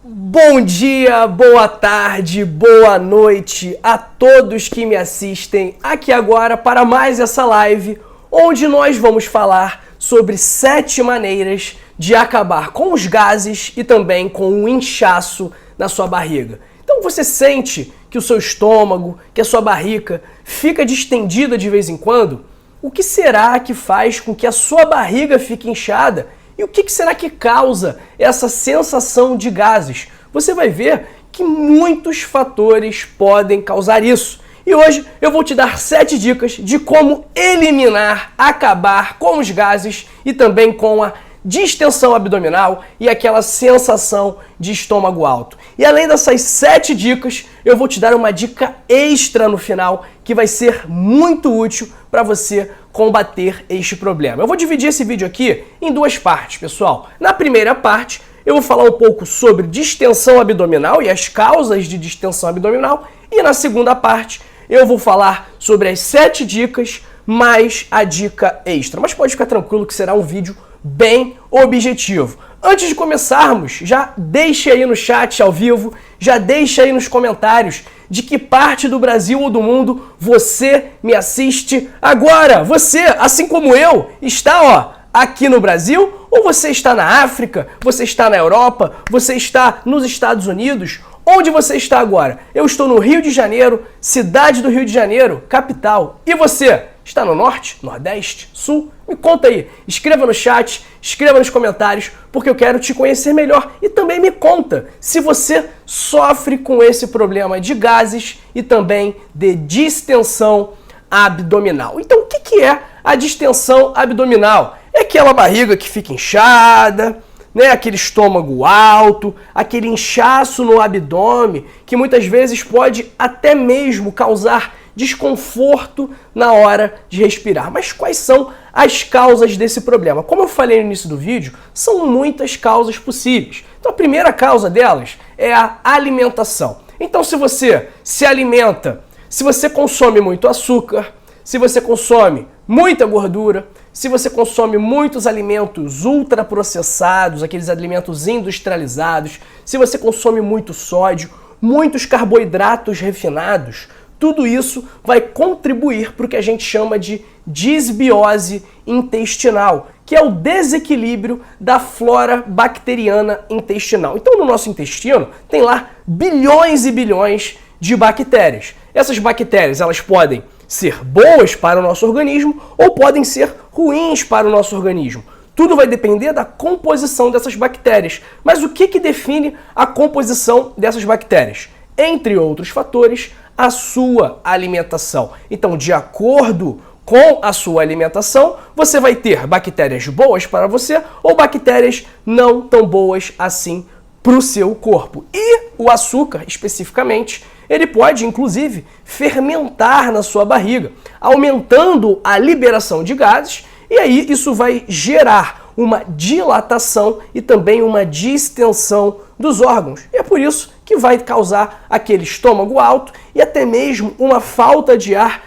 Bom dia, boa tarde, boa noite a todos que me assistem aqui agora para mais essa live, onde nós vamos falar sobre 7 maneiras de acabar com os gases e também com o inchaço na sua barriga. Então você sente que o seu estômago, que a sua barriga fica distendida de vez em quando? O que será que faz com que a sua barriga fique inchada? E o que será que causa essa sensação de gases? Você vai ver que muitos fatores podem causar isso. E hoje eu vou te dar 7 dicas de como eliminar, acabar com os gases e também com a distensão abdominal e aquela sensação de estômago alto. E além dessas 7 dicas, eu vou te dar uma dica extra no final que vai ser muito útil para você combater este problema. Eu vou dividir esse vídeo aqui em 2 partes, pessoal. Na primeira parte, eu vou falar um pouco sobre distensão abdominal e as causas de distensão abdominal. E na segunda parte, eu vou falar sobre as 7 dicas mais a dica extra. Mas pode ficar tranquilo que será um vídeo bem objetivo. Antes de começarmos, já deixe aí no chat ao vivo, já deixe aí nos comentários de que parte do Brasil ou do mundo você me assiste agora. Você, assim como eu, está aqui no Brasil, ou você está na África, você está na Europa, você está nos Estados Unidos? Onde você está agora? Eu estou no Rio de Janeiro, cidade do Rio de Janeiro, capital. E você? Está no Norte, Nordeste, Sul? Me conta aí, escreva no chat, escreva nos comentários, porque eu quero te conhecer melhor. E também me conta se você sofre com esse problema de gases e também de distensão abdominal. Então, o que é a distensão abdominal? É aquela barriga que fica inchada, né? Aquele estômago alto, aquele inchaço no abdômen, que muitas vezes pode até mesmo causar desconforto na hora de respirar. Mas quais são as causas desse problema? Como eu falei no início do vídeo, são muitas causas possíveis. Então a primeira causa delas é a alimentação. Então se você se alimenta, se você consome muito açúcar, se você consome muita gordura, se você consome muitos alimentos ultraprocessados, aqueles alimentos industrializados, se você consome muito sódio, muitos carboidratos refinados, tudo isso vai contribuir para o que a gente chama de disbiose intestinal, que é o desequilíbrio da flora bacteriana intestinal. Então, no nosso intestino, tem lá bilhões e bilhões de bactérias. Essas bactérias, elas podem ser boas para o nosso organismo ou podem ser ruins para o nosso organismo. Tudo vai depender da composição dessas bactérias. Mas o que define a composição dessas bactérias? Entre outros fatores, a sua alimentação. Então, de acordo com a sua alimentação, você vai ter bactérias boas para você ou bactérias não tão boas assim para o seu corpo. E o açúcar, especificamente, ele pode, inclusive, fermentar na sua barriga, aumentando a liberação de gases, e aí isso vai gerar uma dilatação e também uma distensão dos órgãos. E é por isso que vai causar aquele estômago alto e até mesmo uma falta de ar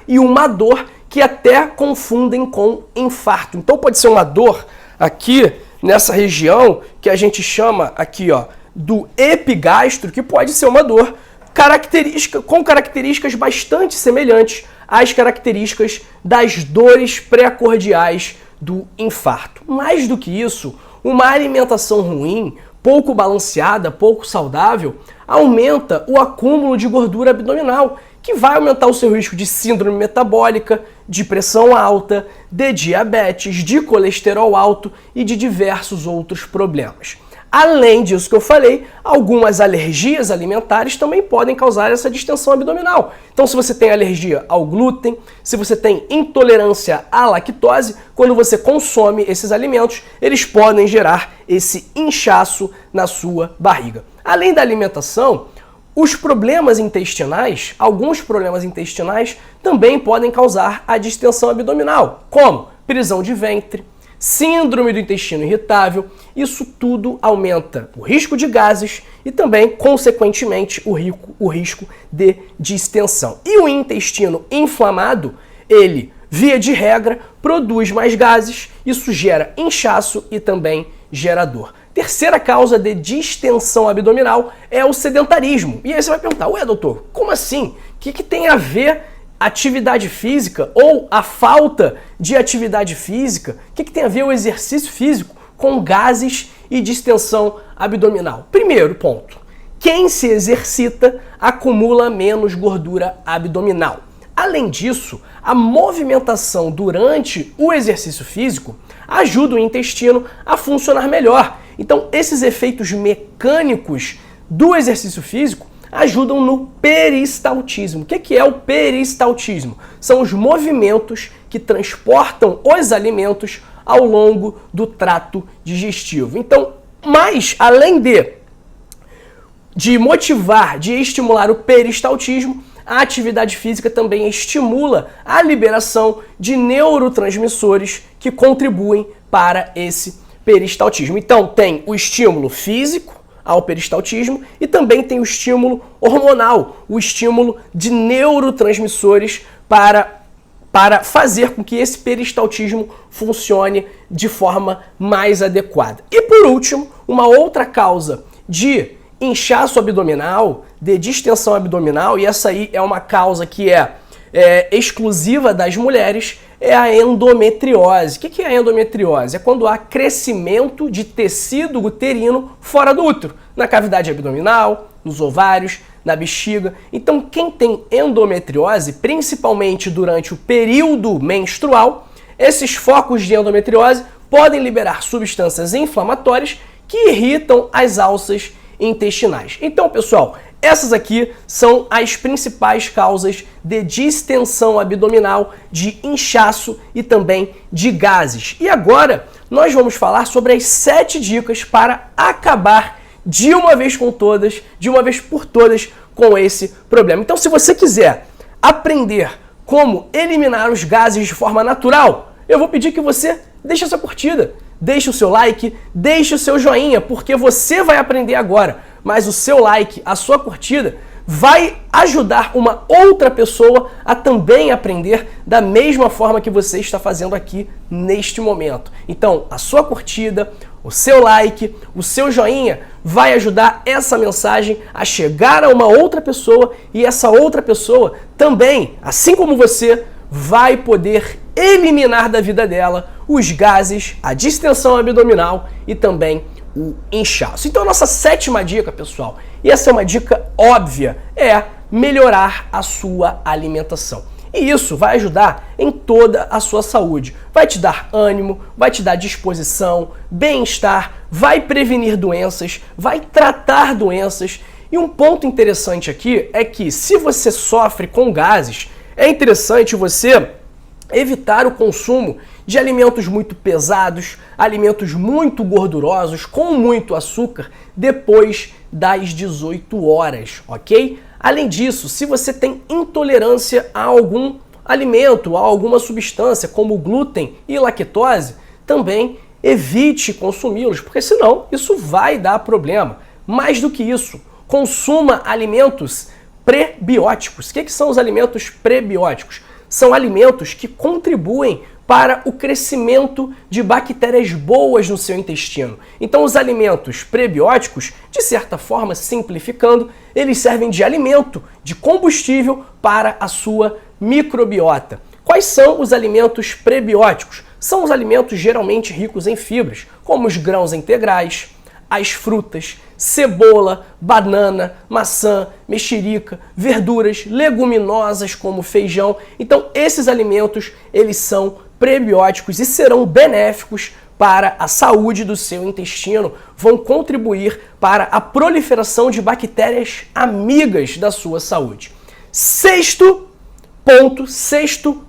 e uma dor que até confundem com infarto. Então pode ser uma dor aqui nessa região que a gente chama aqui, do epigastro, que pode ser uma dor com características bastante semelhantes às características das dores pré-cordiais do infarto. Mais do que isso, uma alimentação ruim, pouco balanceada, pouco saudável, aumenta o acúmulo de gordura abdominal, que vai aumentar o seu risco de síndrome metabólica, de pressão alta, de diabetes, de colesterol alto e de diversos outros problemas. Além disso que eu falei, algumas alergias alimentares também podem causar essa distensão abdominal. Então, se você tem alergia ao glúten, se você tem intolerância à lactose, quando você consome esses alimentos, eles podem gerar esse inchaço na sua barriga. Além da alimentação, os problemas intestinais, alguns problemas intestinais, também podem causar a distensão abdominal, como prisão de ventre, síndrome do intestino irritável. Isso tudo aumenta o risco de gases e também, consequentemente, o risco de distensão. E o intestino inflamado, ele, via de regra, produz mais gases, isso gera inchaço e também gerador. Terceira causa de distensão abdominal é o sedentarismo. E aí você vai perguntar, ué, doutor, como assim? O que tem a ver atividade física ou a falta de atividade física? O que tem a ver o exercício físico com gases e distensão abdominal? Primeiro ponto, quem se exercita acumula menos gordura abdominal. Além disso, a movimentação durante o exercício físico ajuda o intestino a funcionar melhor. Então, esses efeitos mecânicos do exercício físico ajudam no peristaltismo. O que é o peristaltismo? São os movimentos que transportam os alimentos ao longo do trato digestivo. Então, mas além de motivar, de estimular o peristaltismo, a atividade física também estimula a liberação de neurotransmissores que contribuem para esse peristaltismo. Então, tem o estímulo físico ao peristaltismo e também tem o estímulo hormonal, o estímulo de neurotransmissores para fazer com que esse peristaltismo funcione de forma mais adequada. E por último, uma outra causa de inchaço abdominal, de distensão abdominal, e essa aí é uma causa que é exclusiva das mulheres, é a endometriose. O que é a endometriose? É quando há crescimento de tecido uterino fora do útero, na cavidade abdominal, nos ovários, na bexiga. Então, quem tem endometriose, principalmente durante o período menstrual, esses focos de endometriose podem liberar substâncias inflamatórias que irritam as alças intestinais. Então, pessoal, essas aqui são as principais causas de distensão abdominal, de inchaço e também de gases. E agora nós vamos falar sobre as 7 dicas para acabar de uma vez por todas com esse problema. Então, se você quiser aprender como eliminar os gases de forma natural, eu vou pedir que você deixe essa curtida, deixe o seu like, deixe o seu joinha, porque você vai aprender agora, mas o seu like, a sua curtida, vai ajudar uma outra pessoa a também aprender da mesma forma que você está fazendo aqui neste momento. Então, a sua curtida, o seu like, o seu joinha vai ajudar essa mensagem a chegar a uma outra pessoa e essa outra pessoa também, assim como você, vai poder eliminar da vida dela os gases, a distensão abdominal e também o inchaço. Então a nossa 7ª dica, pessoal, e essa é uma dica óbvia, é melhorar a sua alimentação. E isso vai ajudar em toda a sua saúde. Vai te dar ânimo, vai te dar disposição, bem-estar, vai prevenir doenças, vai tratar doenças. E um ponto interessante aqui é que se você sofre com gases, é interessante você evitar o consumo de alimentos muito pesados, alimentos muito gordurosos, com muito açúcar, depois das 18 horas, ok? Além disso, se você tem intolerância a algum alimento, a alguma substância, como glúten e lactose, também evite consumi-los, porque senão isso vai dar problema. Mais do que isso, consuma alimentos prebióticos. O que são os alimentos prebióticos? São alimentos que contribuem para o crescimento de bactérias boas no seu intestino. Então, os alimentos prebióticos, de certa forma, simplificando, eles servem de alimento, de combustível para a sua microbiota. Quais são os alimentos prebióticos? São os alimentos geralmente ricos em fibras, como os grãos integrais, as frutas, cebola, banana, maçã, mexerica, verduras, leguminosas como feijão. Então, esses alimentos, eles são prebióticos e serão benéficos para a saúde do seu intestino, vão contribuir para a proliferação de bactérias amigas da sua saúde. Sexto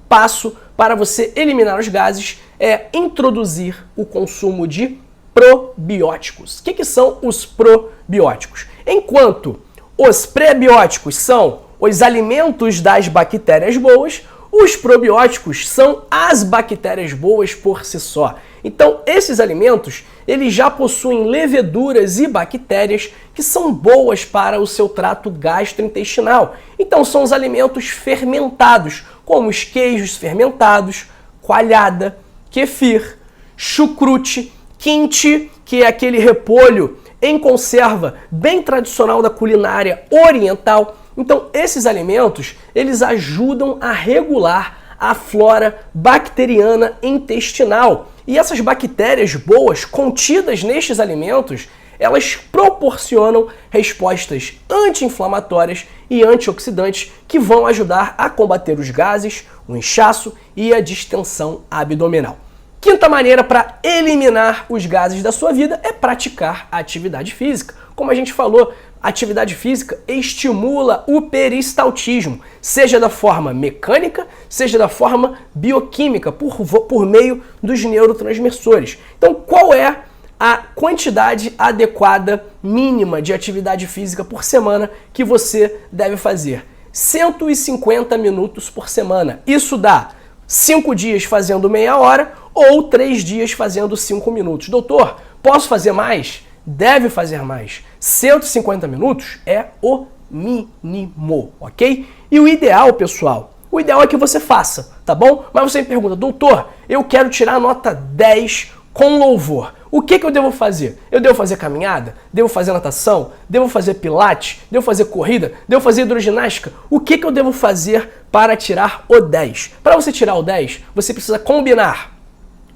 passo para você eliminar os gases é introduzir o consumo de probióticos. O que são os probióticos? Enquanto os prebióticos são os alimentos das bactérias boas, os probióticos são as bactérias boas por si só. Então, esses alimentos, eles já possuem leveduras e bactérias que são boas para o seu trato gastrointestinal. Então, são os alimentos fermentados, como os queijos fermentados, coalhada, kefir, chucrute, kimchi que é aquele repolho em conserva bem tradicional da culinária oriental. Então, esses alimentos, eles ajudam a regular a flora bacteriana intestinal. E essas bactérias boas contidas nestes alimentos, elas proporcionam respostas anti-inflamatórias e antioxidantes que vão ajudar a combater os gases, o inchaço e a distensão abdominal. Quinta maneira para eliminar os gases da sua vida é praticar a atividade física. Como a gente falou, a atividade física estimula o peristaltismo, seja da forma mecânica, seja da forma bioquímica, por meio dos neurotransmissores. Então, qual é a quantidade adequada mínima de atividade física por semana que você deve fazer? 150 minutos por semana. Isso dá 5 dias fazendo meia hora ou 3 dias fazendo 5 minutos. Doutor, posso fazer mais? Deve fazer mais. 150 minutos é o mínimo, ok? E o ideal, pessoal, o ideal é que você faça, tá bom? Mas você me pergunta, doutor, eu quero tirar nota 10 com louvor. O que eu devo fazer? Eu devo fazer caminhada? Devo fazer natação? Devo fazer pilates? Devo fazer corrida? Devo fazer hidroginástica? O que eu devo fazer para tirar o 10? Para você tirar o 10, você precisa combinar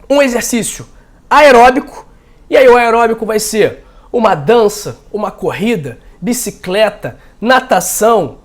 um exercício aeróbico, e aí o aeróbico vai ser uma dança, uma corrida, bicicleta, natação,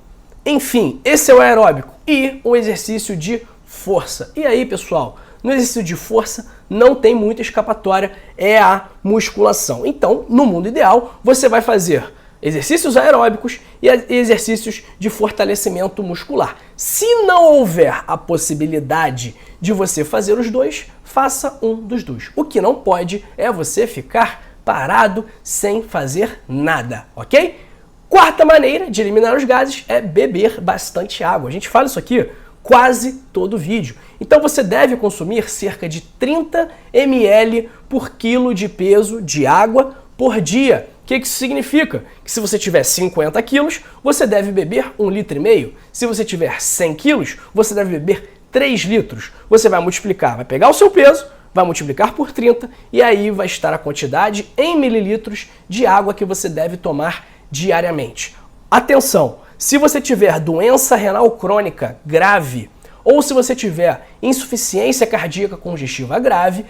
enfim, esse é o aeróbico, e um exercício de força. E aí, pessoal, no exercício de força não tem muita escapatória, é a musculação. Então, no mundo ideal, você vai fazer exercícios aeróbicos e exercícios de fortalecimento muscular. Se não houver a possibilidade de você fazer os dois, faça um dos dois. O que não pode é você ficar parado sem fazer nada, ok? Quarta maneira de eliminar os gases é beber bastante água. A gente fala isso aqui quase todo vídeo. Então você deve consumir cerca de 30 ml por quilo de peso de água por dia. O que isso significa? Que se você tiver 50 quilos, você deve beber 1,5 litro. Se você tiver 100 quilos, você deve beber 3 litros. Você vai multiplicar, vai pegar o seu peso, vai multiplicar por 30 e aí vai estar a quantidade em mililitros de água que você deve tomar diariamente. Atenção! Se você tiver doença renal crônica grave ou se você tiver insuficiência cardíaca congestiva grave,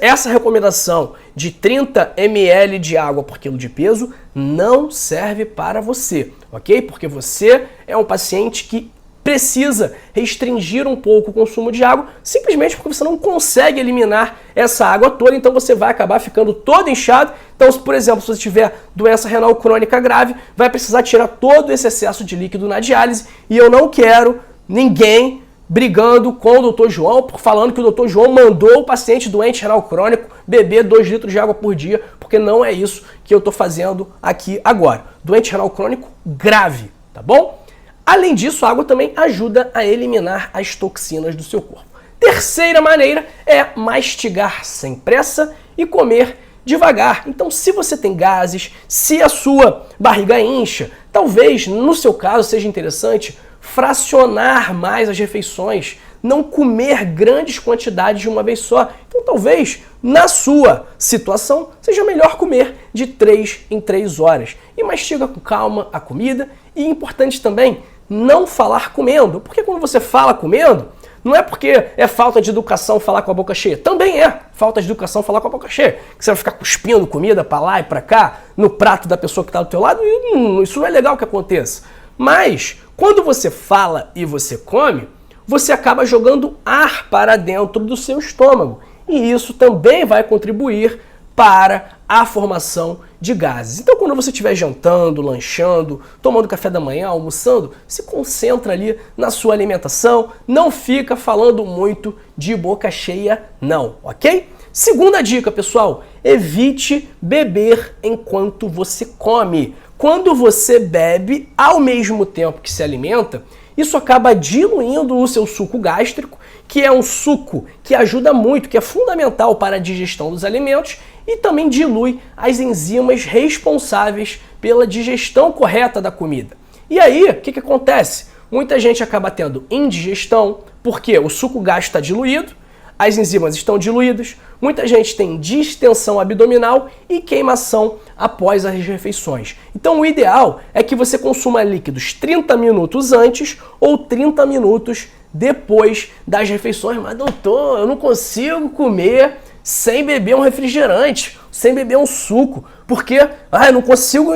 essa recomendação de 30 ml de água por quilo de peso não serve para você, ok? Porque você é um paciente que precisa restringir um pouco o consumo de água, simplesmente porque você não consegue eliminar essa água toda, então você vai acabar ficando todo inchado. Então, por exemplo, se você tiver doença renal crônica grave, vai precisar tirar todo esse excesso de líquido na diálise, e eu não quero ninguém brigando com o Dr. João, falando que o Dr. João mandou o paciente doente renal crônico beber 2 litros de água por dia, porque não é isso que eu estou fazendo aqui agora. Doente renal crônico grave, tá bom? Além disso, a água também ajuda a eliminar as toxinas do seu corpo. Terceira maneira é mastigar sem pressa e comer devagar. Então, se você tem gases, se a sua barriga incha, talvez, no seu caso, seja interessante fracionar mais as refeições, não comer grandes quantidades de uma vez só. Então, talvez, na sua situação, seja melhor comer de 3 em 3 horas. E mastiga com calma a comida. E importante também, não falar comendo. Porque quando você fala comendo, não é porque é falta de educação falar com a boca cheia. Também é falta de educação falar com a boca cheia. Que você vai ficar cuspindo comida para lá e para cá, no prato da pessoa que está do teu lado, e isso não é legal que aconteça. Mas, quando você fala e você come, você acaba jogando ar para dentro do seu estômago. E isso também vai contribuir para a formação de gases. Então, quando você estiver jantando, lanchando, tomando café da manhã, almoçando, se concentra ali na sua alimentação, não fica falando muito de boca cheia, não, ok? Segunda dica, pessoal, evite beber enquanto você come. Quando você bebe ao mesmo tempo que se alimenta, isso acaba diluindo o seu suco gástrico, que é um suco que ajuda muito, que é fundamental para a digestão dos alimentos, e também dilui as enzimas responsáveis pela digestão correta da comida. E aí, o que acontece? Muita gente acaba tendo indigestão, porque o suco gástrico está diluído, as enzimas estão diluídas, muita gente tem distensão abdominal e queimação após as refeições. Então o ideal é que você consuma líquidos 30 minutos antes ou 30 minutos depois das refeições. Mas doutor, eu não consigo comer sem beber um refrigerante, sem beber um suco, porque eu não consigo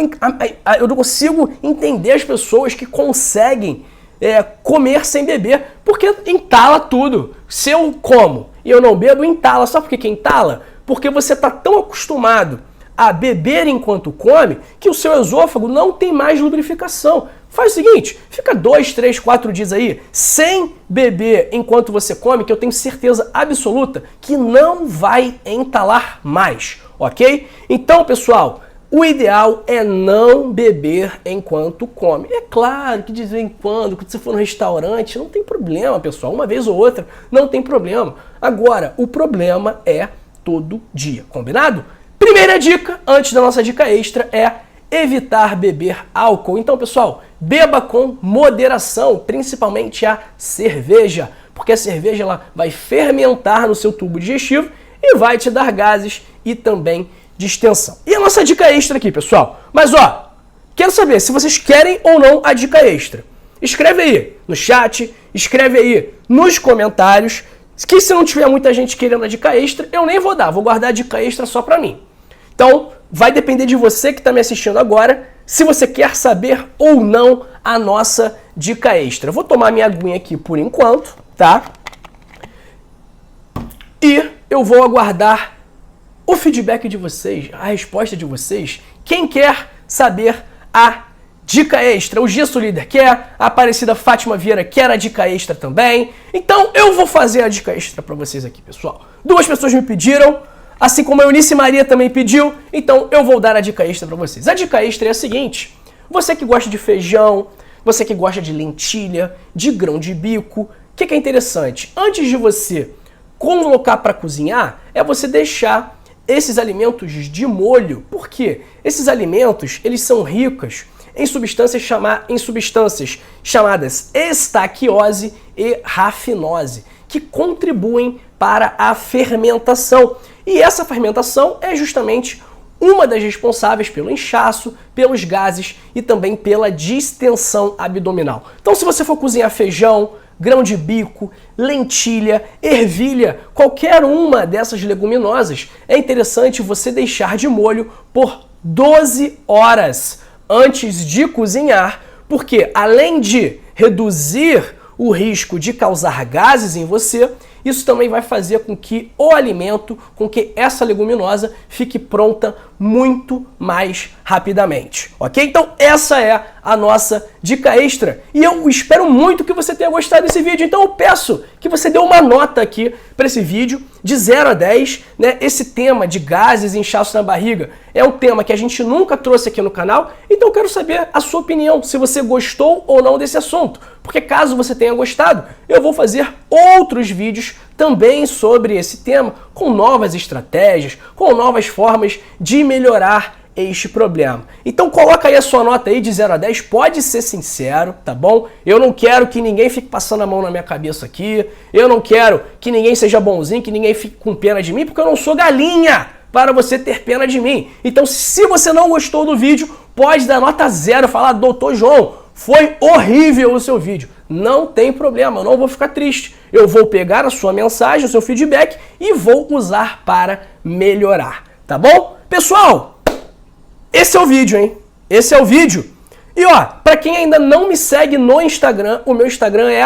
entender as pessoas que conseguem comer sem beber, porque entala tudo. Se eu como e eu não bebo, entala. Sabe por que entala? Porque você está tão acostumado a beber enquanto come que o seu esôfago não tem mais lubrificação. Faz o seguinte, fica 2, 3, 4 dias aí sem beber enquanto você come, que eu tenho certeza absoluta que não vai entalar mais, ok? Então, pessoal, o ideal é não beber enquanto come. É claro que de vez em quando você for no restaurante, não tem problema, pessoal. Uma vez ou outra, não tem problema. Agora, o problema é todo dia, combinado? Primeira dica, antes da nossa dica extra, é evitar beber álcool. Então, pessoal, beba com moderação, principalmente a cerveja, porque a cerveja ela vai fermentar no seu tubo digestivo e vai te dar gases e também distensão. E a nossa dica extra aqui, pessoal. Mas quero saber se vocês querem ou não a dica extra. Escreve aí no chat, escreve aí nos comentários, que se não tiver muita gente querendo a dica extra, eu nem vou dar, vou guardar a dica extra só pra mim. Então, vai depender de você que está me assistindo agora, se você quer saber ou não a nossa dica extra. Eu vou tomar minha aguinha aqui por enquanto, tá? E eu vou aguardar o feedback de vocês, a resposta de vocês. Quem quer saber a dica extra? O Gisso Líder quer, a Aparecida Fátima Vieira quer a dica extra também. Então eu vou fazer a dica extra para vocês aqui, pessoal. 2 pessoas me pediram, assim como a Eunice Maria também pediu, então eu vou dar a dica extra para vocês. A dica extra é a seguinte: você que gosta de feijão, você que gosta de lentilha, de grão de bico, o que é interessante? Antes de você colocar para cozinhar, é você deixar esses alimentos de molho. Por quê? Esses alimentos, eles são ricos em substâncias chamadas estaquiose e rafinose, que contribuem para a fermentação. E essa fermentação é justamente uma das responsáveis pelo inchaço, pelos gases e também pela distensão abdominal. Então, se você for cozinhar feijão, grão de bico, lentilha, ervilha, qualquer uma dessas leguminosas, é interessante você deixar de molho por 12 horas antes de cozinhar, porque além de reduzir o risco de causar gases em você, isso também vai fazer com que o alimento, com que essa leguminosa fique pronta muito mais rapidamente, ok? Então essa é a nossa dica extra e eu espero muito que você tenha gostado desse vídeo. Então eu peço que você dê uma nota aqui para esse vídeo de 0 a 10, né? Esse tema de gases e inchaço na barriga é um tema que a gente nunca trouxe aqui no canal, então eu quero saber a sua opinião, se você gostou ou não desse assunto, porque caso você tenha gostado, eu vou fazer outros vídeos também sobre esse tema, com novas estratégias, com novas formas de melhorar este problema. Então coloca aí a sua nota aí de 0 a 10, pode ser sincero, tá bom? Eu não quero que ninguém fique passando a mão na minha cabeça aqui, eu não quero que ninguém seja bonzinho, que ninguém fique com pena de mim, porque eu não sou galinha para você ter pena de mim. Então se você não gostou do vídeo, pode dar nota 0, falar: doutor João, foi horrível o seu vídeo. Não tem problema, eu não vou ficar triste. Eu vou pegar a sua mensagem, o seu feedback e vou usar para melhorar, tá bom? Pessoal, esse é o vídeo, hein? Esse é o vídeo. E ó, pra quem ainda não me segue no Instagram, o meu Instagram é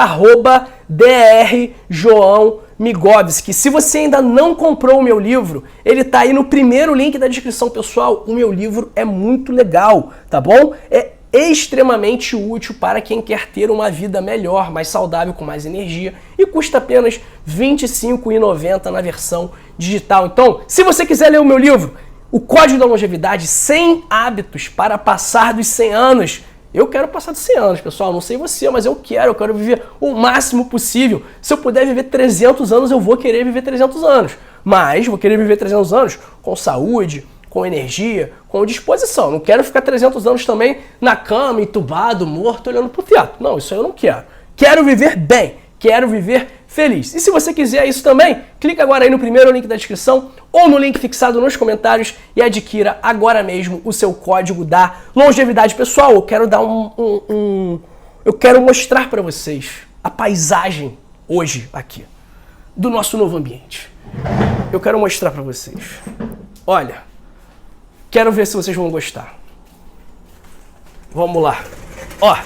@drjoaomigovski. Se você ainda não comprou o meu livro, ele tá aí no primeiro link da descrição, pessoal. O meu livro é muito legal, tá bom? É extremamente útil para quem quer ter uma vida melhor, mais saudável, com mais energia, e custa apenas R$ 25,90 na versão digital. Então, se você quiser ler o meu livro, O Código da Longevidade, 100 hábitos para passar dos 100 anos. Eu quero passar dos 100 anos, pessoal. Não sei você, mas eu quero viver o máximo possível. Se eu puder viver 300 anos, eu vou querer viver 300 anos. Mas vou querer viver 300 anos com saúde, com energia, com disposição. Não quero ficar 300 anos também na cama, entubado, morto, olhando pro teto. Não, isso aí eu não quero. Quero viver bem, quero viver feliz. E se você quiser isso também, clica agora aí no primeiro link da descrição ou no link fixado nos comentários e adquira agora mesmo o seu código da longevidade. Pessoal, eu quero dar eu quero mostrar para vocês a paisagem hoje aqui do nosso novo ambiente. Eu quero mostrar para vocês. Olha, quero ver se vocês vão gostar. Vamos lá. Ó,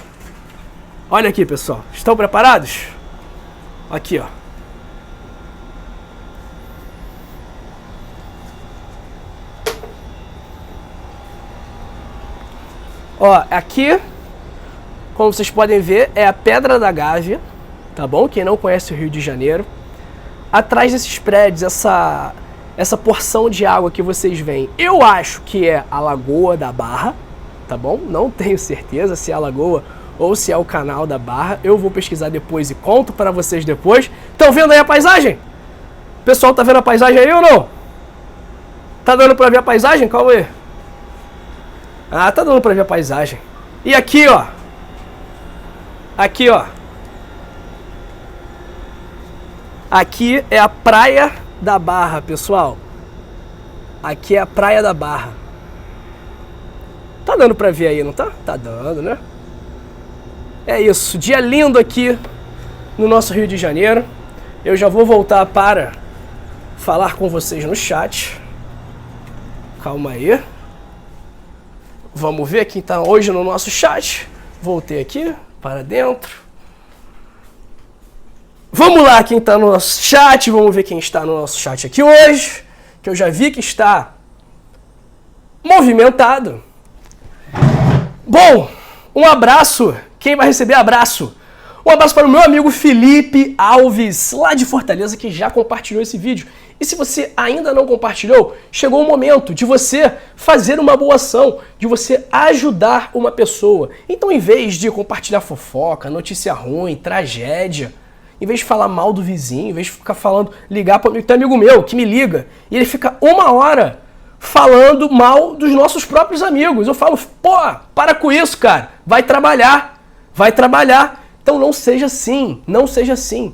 olha aqui, pessoal. Estão preparados? Aqui, ó. Ó, aqui, como vocês podem ver, é a Pedra da Gávea, tá bom? Quem não conhece o Rio de Janeiro. Atrás desses prédios, essa porção de água que vocês veem, eu acho que é a Lagoa da Barra, tá bom? Não tenho certeza se é a Lagoa ou se é o Canal da Barra. Eu vou pesquisar depois e conto para vocês depois. Estão vendo aí a paisagem? O pessoal tá vendo a paisagem aí ou não? Tá dando para ver a paisagem? Calma aí. Ah, tá dando para ver a paisagem. E aqui, ó. Aqui, ó. Aqui é a Praia da Barra, pessoal. Aqui é a Praia da Barra. Tá dando pra ver aí, não tá? Tá dando, né? É isso. Dia lindo aqui no nosso Rio de Janeiro. Eu já vou voltar para falar com vocês no chat. Calma aí. Vamos ver quem tá hoje no nosso chat. Voltei aqui para dentro. Vamos lá, quem está no nosso chat, vamos ver quem está no nosso chat aqui hoje, que eu já vi que está movimentado. Bom, um abraço, quem vai receber abraço? Um abraço para o meu amigo Felipe Alves, lá de Fortaleza, que já compartilhou esse vídeo. E se você ainda não compartilhou, chegou o momento de você fazer uma boa ação, de você ajudar uma pessoa. Então, em vez de compartilhar fofoca, notícia ruim, tragédia, em vez de falar mal do vizinho, em vez de ficar falando, ligar para um amigo meu que me liga, e ele fica 1 hora falando mal dos nossos próprios amigos. Eu falo, pô, para com isso, cara, vai trabalhar, vai trabalhar. Então não seja assim, não seja assim.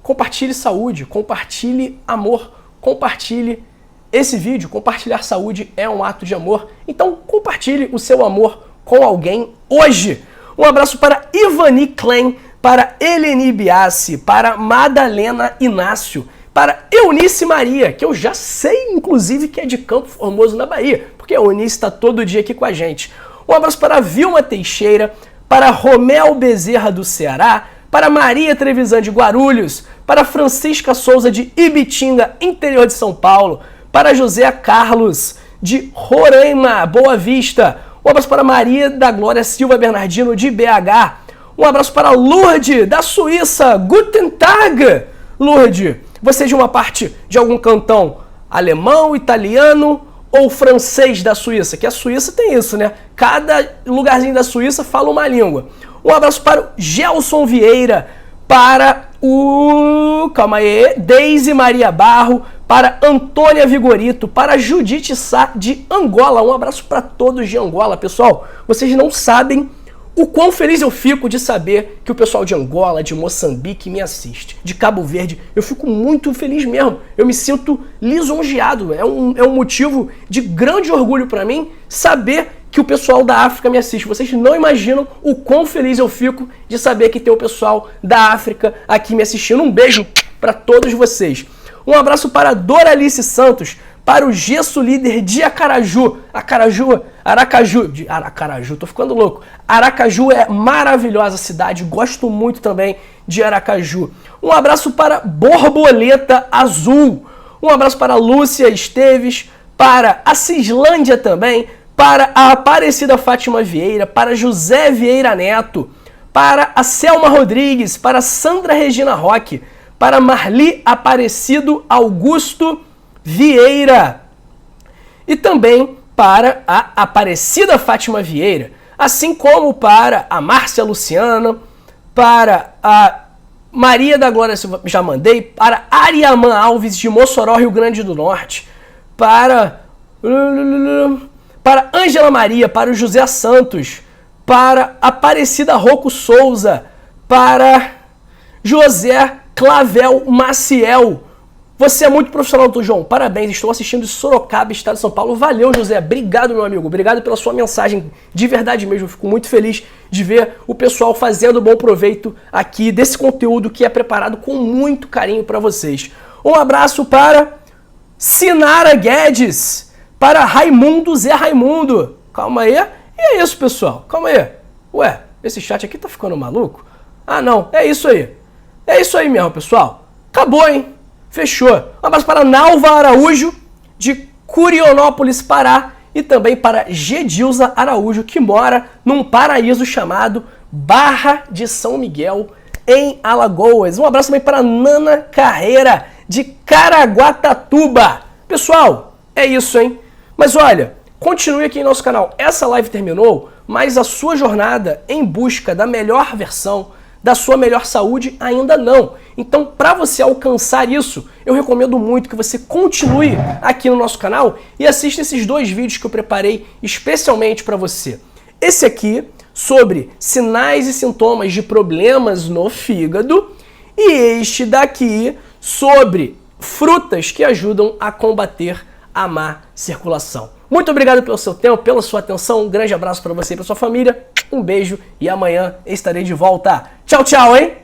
Compartilhe saúde, compartilhe amor, compartilhe esse vídeo. Compartilhar saúde é um ato de amor. Então compartilhe o seu amor com alguém hoje. Um abraço para Ivani Klein, para Eleni Biassi, para Madalena Inácio, para Eunice Maria, que eu já sei, inclusive, que é de Campo Formoso, na Bahia, porque a Eunice está todo dia aqui com a gente. Um abraço para Vilma Teixeira, para Romel Bezerra do Ceará, para Maria Trevisan de Guarulhos, para Francisca Souza de Ibitinga, interior de São Paulo, para José Carlos de Roraima, Boa Vista. Um abraço para Maria da Glória Silva Bernardino de BH. Um abraço para Lourdes, da Suíça. Guten Tag, Lourdes. Você é de uma parte de algum cantão alemão, italiano ou francês da Suíça? Que a Suíça tem isso, né? Cada lugarzinho da Suíça fala uma língua. Um abraço para o Gelson Vieira, para o... calma aí, Deise Maria Barro, para Antônia Vigorito, para Judite Sá de Angola. Um abraço para todos de Angola, pessoal. Vocês não sabem o quão feliz eu fico de saber que o pessoal de Angola, de Moçambique me assiste. De Cabo Verde, eu fico muito feliz mesmo. Eu me sinto lisonjeado. É um motivo de grande orgulho para mim saber que o pessoal da África me assiste. Vocês não imaginam o quão feliz eu fico de saber que tem o pessoal da África aqui me assistindo. Um beijo para todos vocês. Um abraço para Doralice Santos, para o Gesso Líder de Aracaju, tô ficando louco. Aracaju é maravilhosa cidade, gosto muito também de Aracaju. Um abraço para Borboleta Azul. Um abraço para Lúcia Esteves, para a Cislândia também, para a Aparecida Fátima Vieira, para José Vieira Neto, para a Selma Rodrigues, para Sandra Regina Roque, para Marli Aparecido Augusto Vieira e também para a Aparecida Fátima Vieira, assim como para a Márcia Luciana, para a Maria da Glória Silva, já mandei, para Ariamã Alves de Mossoró, Rio Grande do Norte, para Ângela Maria, para o José Santos, para Aparecida Rocco Souza, para José Clavel Maciel. Você é muito profissional, doutor João. Parabéns, estou assistindo de Sorocaba, estado de São Paulo. Valeu, José. Obrigado, meu amigo. Obrigado pela sua mensagem. De verdade mesmo, eu fico muito feliz de ver o pessoal fazendo bom proveito aqui desse conteúdo que é preparado com muito carinho para vocês. Um abraço para Sinara Guedes, para Raimundo Zé Raimundo. Calma aí. E é isso, pessoal. Calma aí. Ué, esse chat aqui tá ficando maluco? Ah, não. É isso aí. É isso aí mesmo, pessoal. Acabou, hein? Fechou. Um abraço para Nalva Araújo, de Curionópolis, Pará, e também para Gedilza Araújo, que mora num paraíso chamado Barra de São Miguel, em Alagoas. Um abraço também para Nana Carreira, de Caraguatatuba. Pessoal, é isso, hein? Mas olha, continue aqui em nosso canal. Essa live terminou, mas a sua jornada em busca da melhor versão, da sua melhor saúde, ainda não. Então, para você alcançar isso, eu recomendo muito que você continue aqui no nosso canal e assista esses 2 vídeos que eu preparei especialmente para você. Esse aqui, sobre sinais e sintomas de problemas no fígado, e este daqui, sobre frutas que ajudam a combater a má circulação. Muito obrigado pelo seu tempo, pela sua atenção. Um grande abraço para você e para sua família. Um beijo e amanhã estarei de volta. Tchau, tchau, hein?